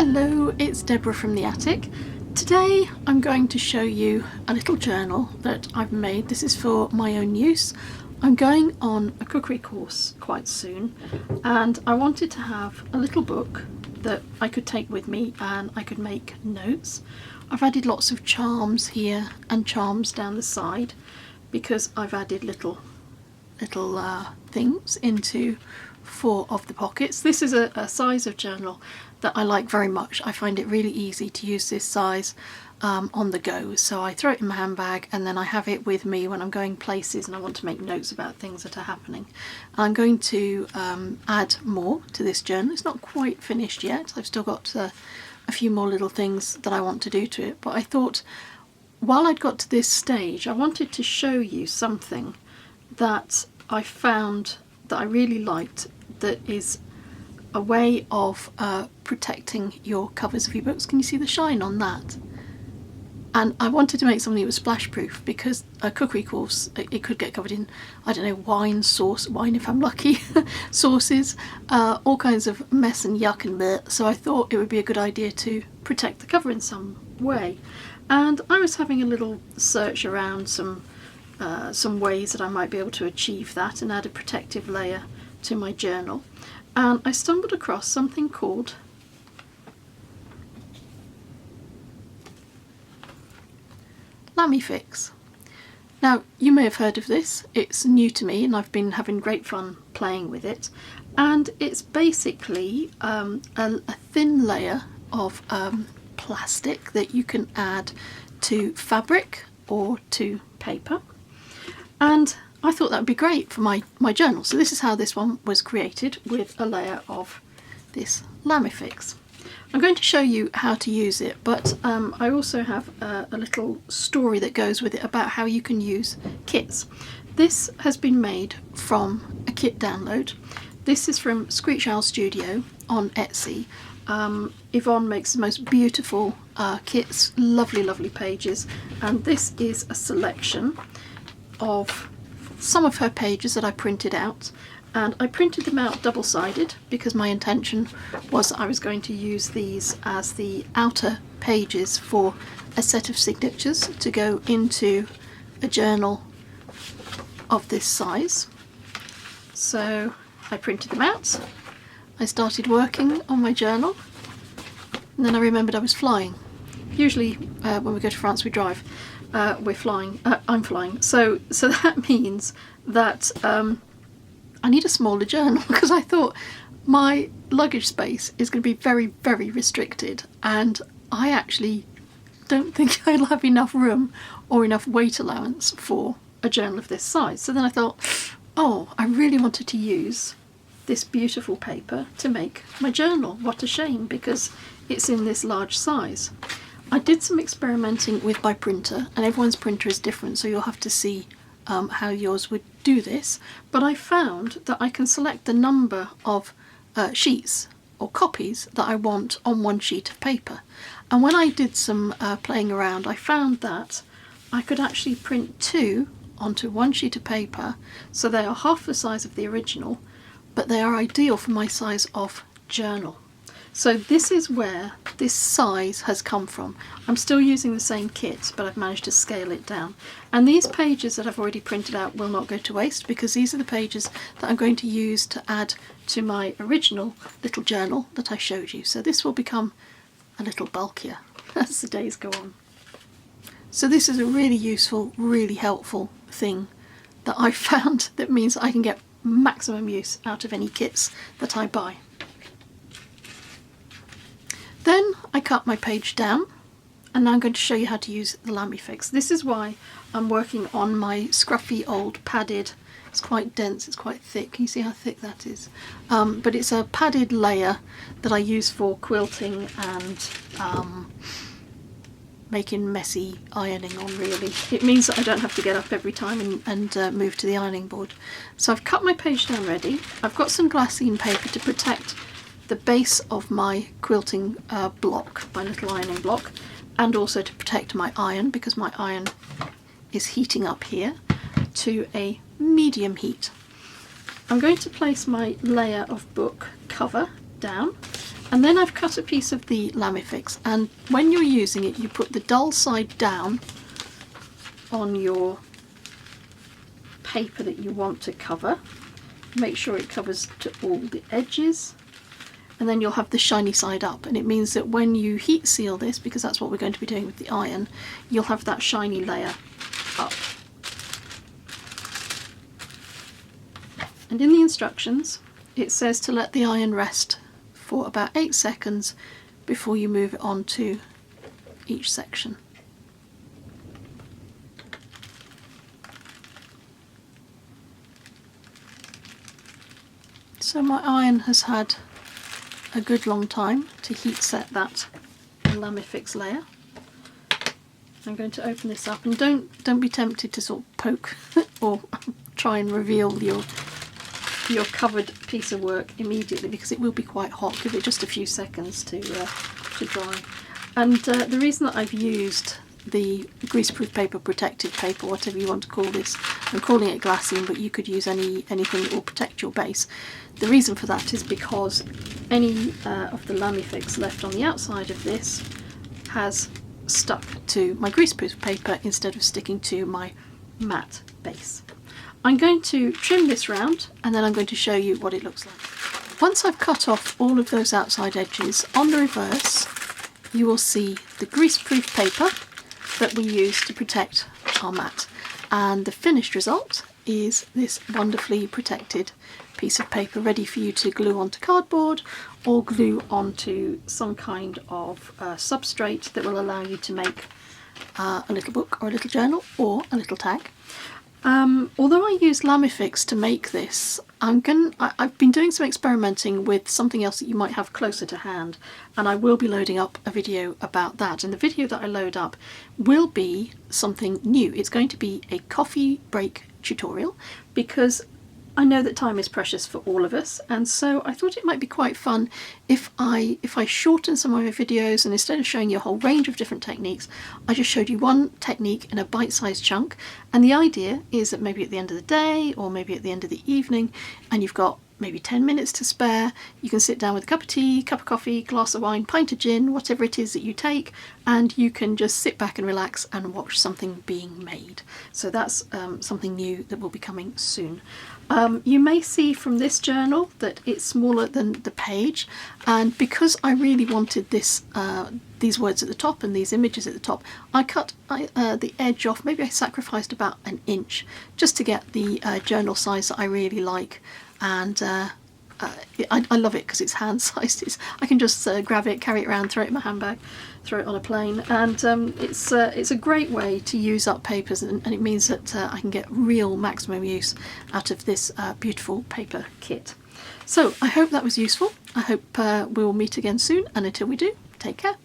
Hello, it's Deborah from the attic. Today I'm going to show you a little journal that I've made. This is for my own use. I'm going on a cookery course quite soon and I wanted to have a little book that I could take with me and I could make notes. I've added lots of charms here and charms down the side because I've added little things into 4 of the pockets. This is a size of journal that I like very much. I find it really easy to use this size on the go, so I throw it in my handbag and then I have it with me when I'm going places and I want to make notes about things that are happening. I'm going to add more to this journal. It's not quite finished yet. I've still got a few more little things that I want to do to it, but I thought while I'd got to this stage I wanted to show you something that I found that I really liked, that is a way of protecting your covers of your books. Can you see the shine on that? And I wanted to make something that was splash proof because a cookery course, it could get covered in, I don't know, wine if I'm lucky, sauces, all kinds of mess and yuck and bleh. So I thought it would be a good idea to protect the cover in some way. And I was having a little search around some ways that I might be able to achieve that and add a protective layer to my journal. And I stumbled across something called Lamifix. Now, you may have heard of this. It's new to me and I've been having great fun playing with it. And it's basically a thin layer of plastic that you can add to fabric or to paper. And I thought that would be great for my journal. So this is how this one was created, with a layer of this Lamifix. I'm going to show you how to use it, but I also have a little story that goes with it about how you can use kits. This has been made from a kit download. This is from Screech Studio on Etsy. Yvonne makes the most beautiful kits, lovely pages, and this is a selection of some of her pages that I printed out, and I printed them out double-sided because my intention was I was going to use these as the outer pages for a set of signatures to go into a journal of this size. So I printed them out, I started working on my journal, and then I remembered I was flying. Usually when we go to France we drive. We're flying. I'm flying. So that means that I need a smaller journal because I thought my luggage space is going to be very restricted, and I actually don't think I'll have enough room or enough weight allowance for a journal of this size. So then I thought, oh, I really wanted to use this beautiful paper to make my journal. What a shame, because it's in this large size. I did some experimenting with my printer, and everyone's printer is different, so you'll have to see how yours would do this, but I found that I can select the number of sheets or copies that I want on one sheet of paper. And when I did some playing around, I found that I could actually print 2 onto one sheet of paper, so they are half the size of the original, but they are ideal for my size of journal. So this is where this size has come from. I'm still using the same kit, but I've managed to scale it down. And these pages that I've already printed out will not go to waste, because these are the pages that I'm going to use to add to my original little journal that I showed you. So this will become a little bulkier as the days go on. So this is a really useful, really helpful thing that I've found that means I can get maximum use out of any kits that I buy. Then I cut my page down, and now I'm going to show you how to use the Lamifix. This is why I'm working on my scruffy old padded, it's quite dense, it's quite thick, can you see how thick that is? But it's a padded layer that I use for quilting and making messy ironing on, really. It means that I don't have to get up every time and move to the ironing board. So I've cut my page down ready. I've got some glassine paper to protect the base of my quilting block, my little ironing block, and also to protect my iron, because my iron is heating up here to a medium heat. I'm going to place my layer of book cover down, And then I've cut a piece of the Lamifix, and when you're using it you put the dull side down on your paper that you want to cover. Make sure it covers to all the edges, and then you'll have the shiny side up, and it means that when you heat seal this, because that's what we're going to be doing with the iron, you'll have that shiny layer up. And in the instructions it says to let the iron rest for about 8 seconds before you move it on to each section. So my iron has had a good long time to heat set that Lamifix layer. I'm going to open this up, and don't be tempted to sort of poke or try and reveal your covered piece of work immediately, because it will be quite hot. Give it just a few seconds to dry. And the reason that I've used the greaseproof paper, protective paper, whatever you want to call this, I'm calling it glassine, but you could use anything that will protect your base. The reason for that is because any of the Lamifix left on the outside of this has stuck to my greaseproof paper instead of sticking to my matte base. I'm going to trim this round, and then I'm going to show you what it looks like. Once I've cut off all of those outside edges, on the reverse you will see the greaseproof paper that we use to protect our mat, and the finished result is this wonderfully protected piece of paper ready for you to glue onto cardboard or glue onto some kind of substrate that will allow you to make a little book or a little journal or a little tag. Although I use Lamifix to make this, I've been doing some experimenting with something else that you might have closer to hand, and I will be loading up a video about that. And the video that I load up will be something new. It's going to be a coffee break tutorial, because I know that time is precious for all of us, and so I thought it might be quite fun if I shorten some of my videos, and instead of showing you a whole range of different techniques, I just showed you one technique in a bite-sized chunk. And the idea is that maybe at the end of the day, or maybe at the end of the evening, and you've got maybe 10 minutes to spare, you can sit down with a cup of tea, cup of coffee, glass of wine, pint of gin, whatever it is that you take, and you can just sit back and relax and watch something being made. So that's something new that will be coming soon. You may see from this journal that it's smaller than the page, and because I really wanted this these words at the top and these images at the top, I cut the edge off. Maybe I sacrificed about an inch just to get the journal size that I really like. And I love it because it's hand sized. I can just grab it, carry it around, throw it in my handbag, throw it on a plane, and it's a great way to use up papers, and it means that I can get real maximum use out of this beautiful paper kit. So I hope that was useful. I hope we'll meet again soon, and until we do, take care.